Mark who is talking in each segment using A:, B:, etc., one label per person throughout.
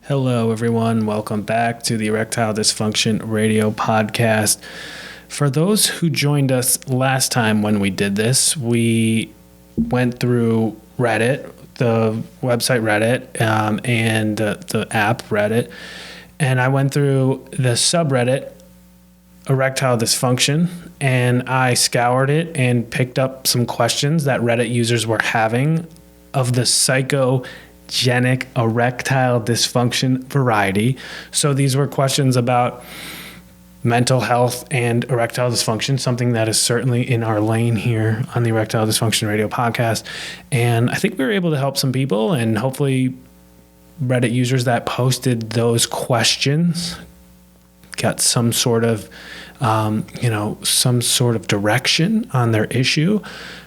A: Hello, everyone. Welcome back to the Erectile Dysfunction Radio Podcast. For those who joined us last time when we did this, we went through Reddit, the website Reddit, and the app Reddit, and I went through the subreddit Erectile Dysfunction, and I scoured it and picked up some questions that Reddit users were having of the psychogenic erectile dysfunction variety. So these were questions about mental health and erectile dysfunction, something that is certainly in our lane here on the Erectile Dysfunction Radio Podcast. And I think we were able to help some people, and hopefully Reddit users that posted those questions got some sort of direction on their issue.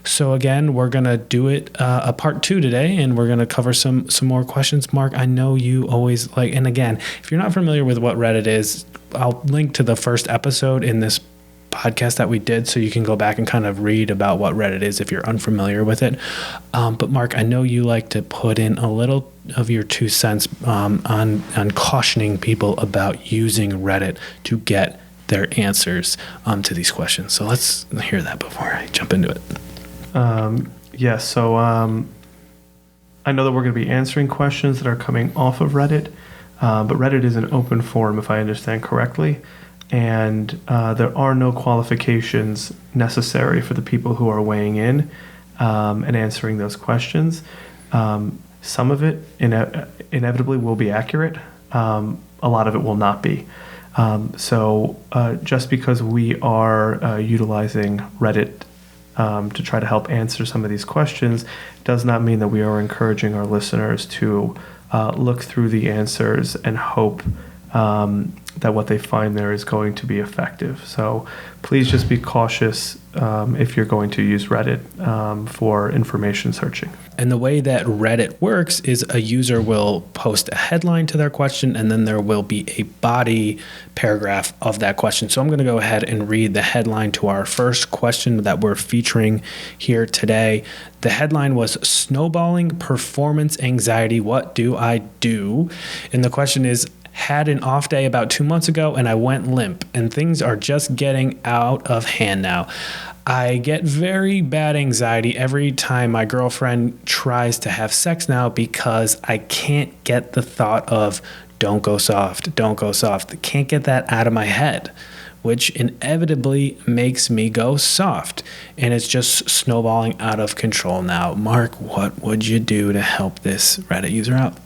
A: So again, we're going to do it a part 2 today, and we're going to cover some more questions. Mark, I know you always like, and again, if you're not familiar with what Reddit is, I'll link to the first episode in this podcast that we did, so you can go back and kind of read about what Reddit is if you're unfamiliar with it. But Mark, I know you like to put in a little of your 2 cents on cautioning people about using Reddit to get their answers to these questions. So let's hear that before I jump into it.
B: So I know that we're going to be answering questions that are coming off of Reddit, but Reddit is an open forum, if I understand correctly, and there are no qualifications necessary for the people who are weighing in and answering those questions. Some of it inevitably will be accurate. A lot of it will not be. So just because we are utilizing Reddit to try to help answer some of these questions does not mean that we are encouraging our listeners to look through the answers and hope that what they find there is going to be effective. So please just be cautious if you're going to use Reddit for information searching.
A: And the way that Reddit works is a user will post a headline to their question, and then there will be a body paragraph of that question. So I'm going to go ahead and read the headline to our first question that we're featuring here today. The headline was "Snowballing Performance Anxiety, What Do I Do?" And the question is, had an off day about 2 months ago and I went limp, and things are just getting out of hand now. I get very bad anxiety every time my girlfriend tries to have sex now because I can't get the thought of don't go soft, don't go soft. I can't get that out of my head, which inevitably makes me go soft, and it's just snowballing out of control now. Mark, what would you do to help this Reddit user out?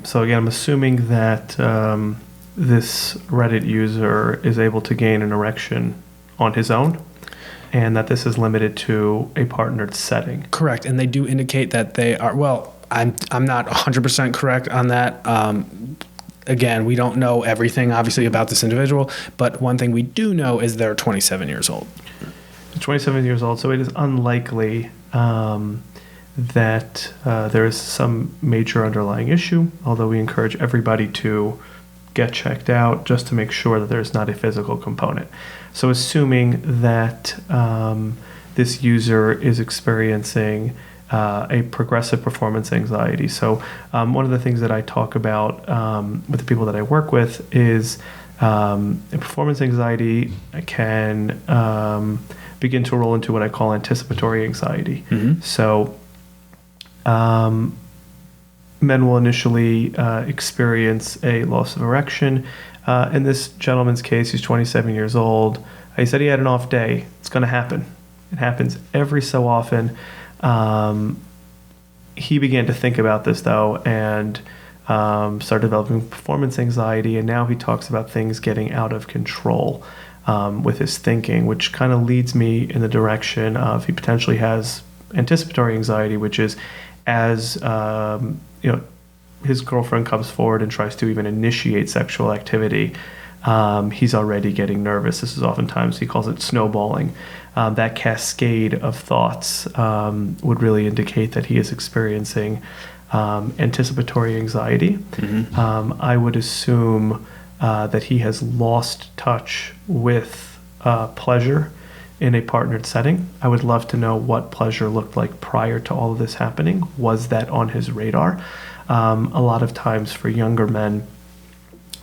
B: So again, I'm assuming that this Reddit user is able to gain an erection on his own, and that this is limited to a partnered setting.
A: Correct, and they do indicate that they are. Well, I'm not 100% correct on that. Again, we don't know everything, obviously, about this individual, but one thing we do know is they're 27 years old.
B: 27 years old, so it is unlikely that there is some major underlying issue, although we encourage everybody to get checked out just to make sure that there's not a physical component. So assuming that this user is experiencing a progressive performance anxiety. So one of the things that I talk about with the people that I work with is performance anxiety can begin to roll into what I call anticipatory anxiety. Mm-hmm. So men will initially experience a loss of erection. In this gentleman's case, he's 27 years old. He said he had an off day. It's going to happen. It happens every so often. He began to think about this, though, and started developing performance anxiety, and now he talks about things getting out of control with his thinking, which kind of leads me in the direction of he potentially has anticipatory anxiety, which is as his girlfriend comes forward and tries to even initiate sexual activity, he's already getting nervous. This is oftentimes, he calls it snowballing. That cascade of thoughts would really indicate that he is experiencing anticipatory anxiety. Mm-hmm. I would assume that he has lost touch with pleasure in a partnered setting. I would love to know what pleasure looked like prior to all of this happening. Was that on his radar? A lot of times for younger men,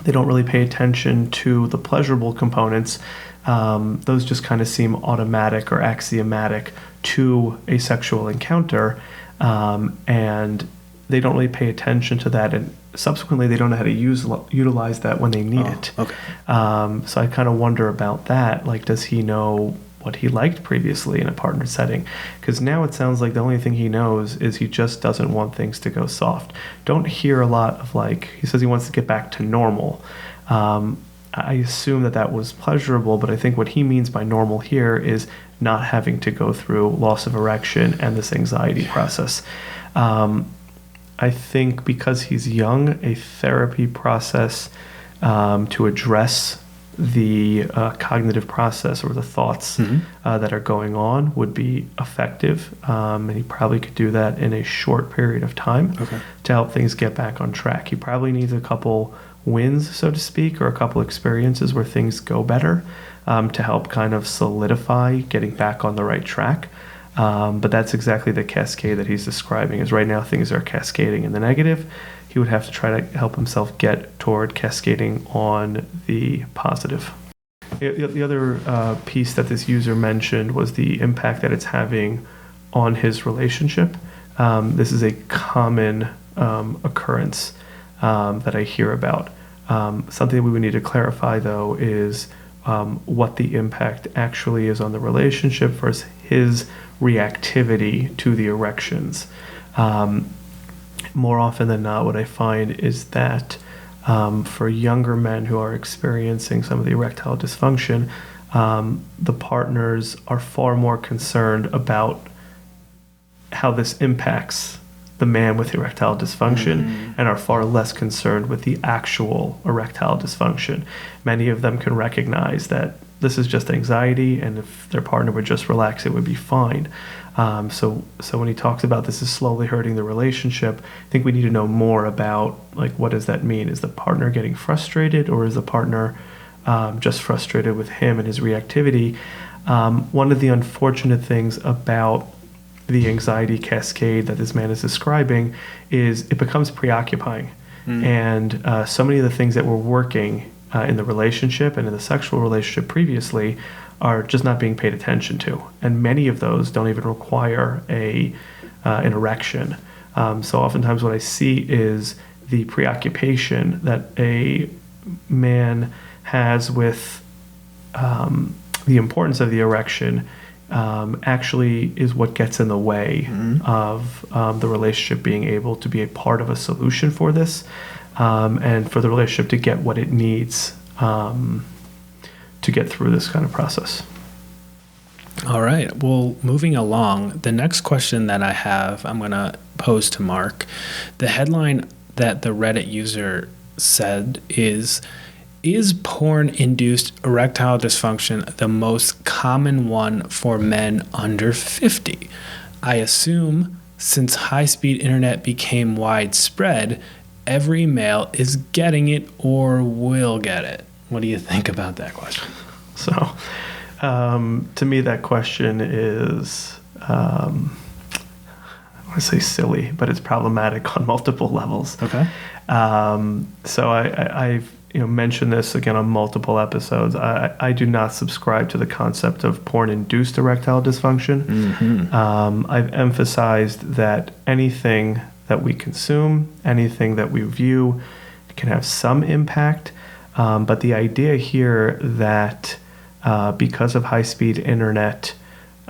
B: they don't really pay attention to the pleasurable components. Those just kind of seem automatic or axiomatic to a sexual encounter, and they don't really pay attention to that, and subsequently they don't know how to utilize that when they need it.
A: Okay.
B: So I kind of wonder about that. Like, does he know what he liked previously in a partner setting? Because now it sounds like the only thing he knows is he just doesn't want things to go soft. Don't hear a lot of, like, he says he wants to get back to normal. I assume that was pleasurable, but I think what he means by normal here is not having to go through loss of erection and this anxiety process. I think because he's young, a therapy process to address the cognitive process or the thoughts that are going on would be effective, and he probably could do that in a short period of time to help things get back on track. He probably needs a couple wins, so to speak, or a couple experiences where things go better to help kind of solidify getting back on the right track. But that's exactly the cascade that he's describing, is right now things are cascading in the negative. He would have to try to help himself get toward cascading on the positive. The other piece that this user mentioned was the impact that it's having on his relationship. This is a common occurrence that I hear about. Something we would need to clarify, though, is what the impact actually is on the relationship versus his reactivity to the erections. More often than not, what I find is that for younger men who are experiencing some of the erectile dysfunction, the partners are far more concerned about how this impacts the man with erectile dysfunction and are far less concerned with the actual erectile dysfunction. Many of them can recognize that this is just anxiety, and if their partner would just relax, it would be fine. So when he talks about this is slowly hurting the relationship, I think we need to know more about, like, what does that mean? Is the partner getting frustrated, or is the partner just frustrated with him and his reactivity? One of the unfortunate things about the anxiety cascade that this man is describing is it becomes preoccupying. And so many of the things that were working in the relationship and in the sexual relationship previously are just not being paid attention to. And many of those don't even require an erection. So oftentimes what I see is the preoccupation that a man has with the importance of the erection actually is what gets in the way of the relationship being able to be a part of a solution for this, and for the relationship to get what it needs to get through this kind of process.
A: All right. Well, moving along, the next question that I have, I'm going to pose to Mark. The headline that the Reddit user said is porn-induced erectile dysfunction the most common one for men under 50? I assume since high-speed internet became widespread, every male is getting it or will get it. What do you think about that question?
B: So, to me, that question is, I want to say silly, but it's problematic on multiple levels.
A: Okay.
B: So I've mentioned this again on multiple episodes. I do not subscribe to the concept of porn-induced erectile dysfunction. I've emphasized that anything that we consume, anything that we view, can have some impact. But the idea here that because of high-speed internet,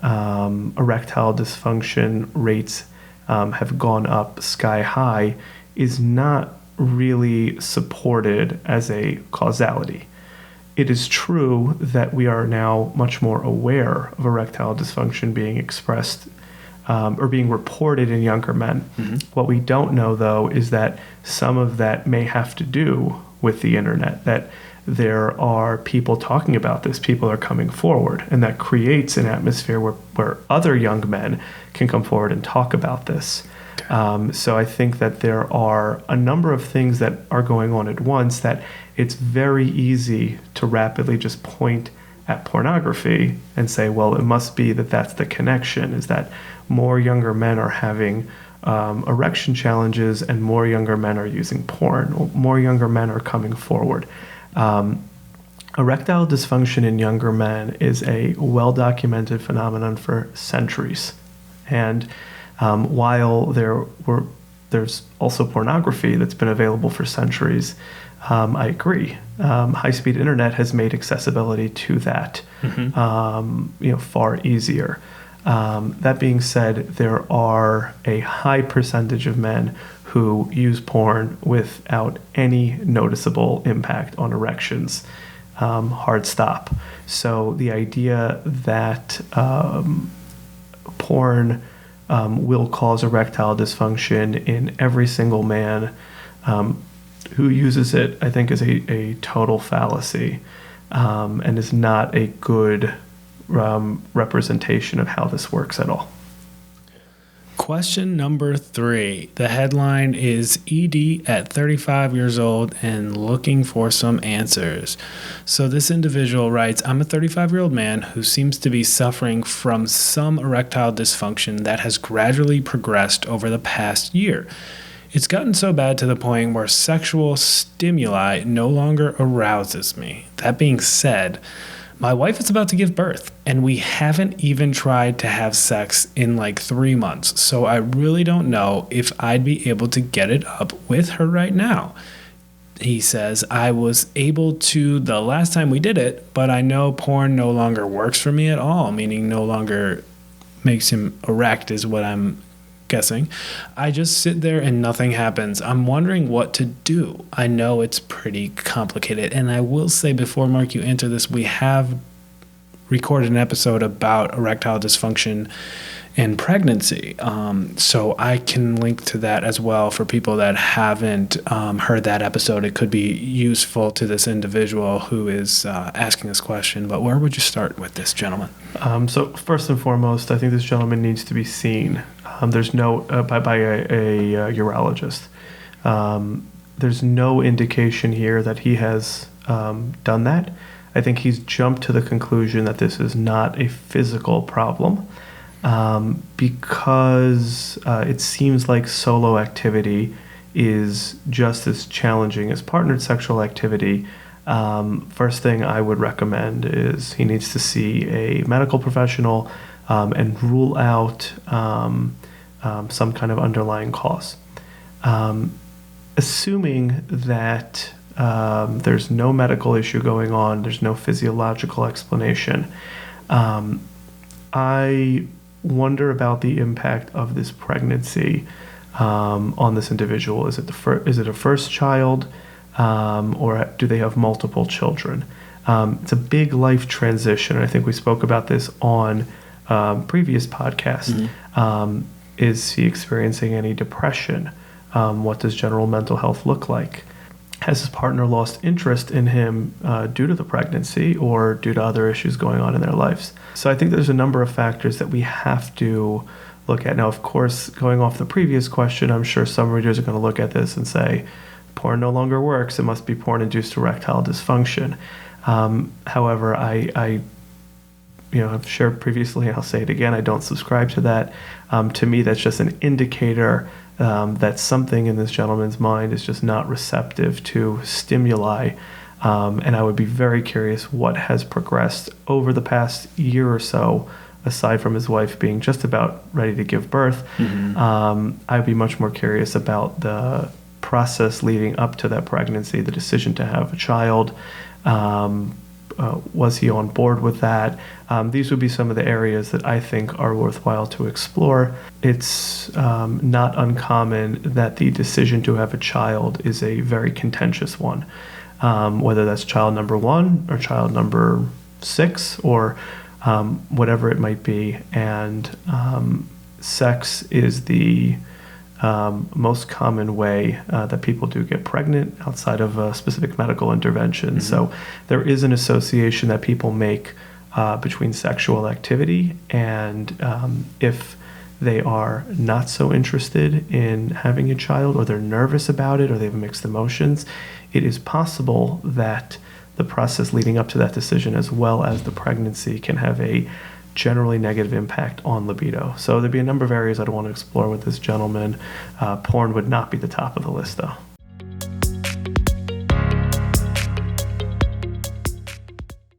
B: erectile dysfunction rates have gone up sky high is not really supported as a causality. It is true that we are now much more aware of erectile dysfunction being expressed or being reported in younger men. What we don't know, though, is that some of that may have to do with the internet, that there are people talking about this, people are coming forward, and that creates an atmosphere where other young men can come forward and talk about this. So I think that there are a number of things that are going on at once that it's very easy to rapidly just point at pornography and say, well, it must be that that's the connection, is that more younger men are having erection challenges and more younger men are using porn, or more younger men are coming forward. Erectile dysfunction in younger men is a well-documented phenomenon for centuries. And while there's also pornography that's been available for centuries, I agree. High-speed internet has made accessibility to that far easier. That being said, there are a high percentage of men who use porn without any noticeable impact on erections. Hard stop. So the idea that porn will cause erectile dysfunction in every single man who uses it, I think, is a total fallacy and is not a good representation of how this works at all.
A: Question number 3. The headline is ED at 35 years old and looking for some answers. So this individual writes, I'm a 35-year-old man who seems to be suffering from some erectile dysfunction that has gradually progressed over the past year. It's gotten so bad to the point where sexual stimuli no longer arouses me. That being said, my wife is about to give birth, and we haven't even tried to have sex in like 3 months, so I really don't know if I'd be able to get it up with her right now. He says, I was able to the last time we did it, but I know porn no longer works for me at all, meaning no longer makes him erect is what I'm guessing. I just sit there and nothing happens. I'm wondering what to do. I know it's pretty complicated. And I will say before, Mark, you enter this, we have recorded an episode about erectile dysfunction and pregnancy. So I can link to that as well for people that haven't heard that episode. It could be useful to this individual who is asking this question. But where would you start with this gentleman?
B: So first and foremost, I think this gentleman needs to be seen. There's no by a urologist. There's no indication here that he has done that. I think he's jumped to the conclusion that this is not a physical problem because it seems like solo activity is just as challenging as partnered sexual activity. First thing I would recommend is he needs to see a medical professional and rule out some kind of underlying cause. Assuming that there's no medical issue going on, there's no physiological explanation, I wonder about the impact of this pregnancy on this individual. Is it a first child, or do they have multiple children? It's a big life transition, and I think we spoke about this on previous podcast. Is he experiencing any depression? What does general mental health look like? Has his partner lost interest in him due to the pregnancy or due to other issues going on in their lives? So I think there's a number of factors that we have to look at. Now, of course, going off the previous question, I'm sure some readers are going to look at this and say, porn no longer works. It must be porn-induced erectile dysfunction. However, I I've shared previously, and I'll say it again, I don't subscribe to that. To me, that's just an indicator that something in this gentleman's mind is just not receptive to stimuli. And I would be very curious what has progressed over the past year or so, aside from his wife being just about ready to give birth. I'd be much more curious about the process leading up to that pregnancy, the decision to have a child. Was he on board with that? These would be some of the areas that I think are worthwhile to explore. It's not uncommon that the decision to have a child is a very contentious one, whether that's child number 1 or child number 6 or whatever it might be. And sex is the most common way that people do get pregnant outside of a specific medical intervention. So there is an association that people make between sexual activity and if they are not so interested in having a child, or they're nervous about it, or they have mixed emotions, it is possible that the process leading up to that decision, as well as the pregnancy, can have a generally negative impact on libido. So there'd be a number of areas I'd want to explore with this gentleman. Porn would not be the top of the list, though.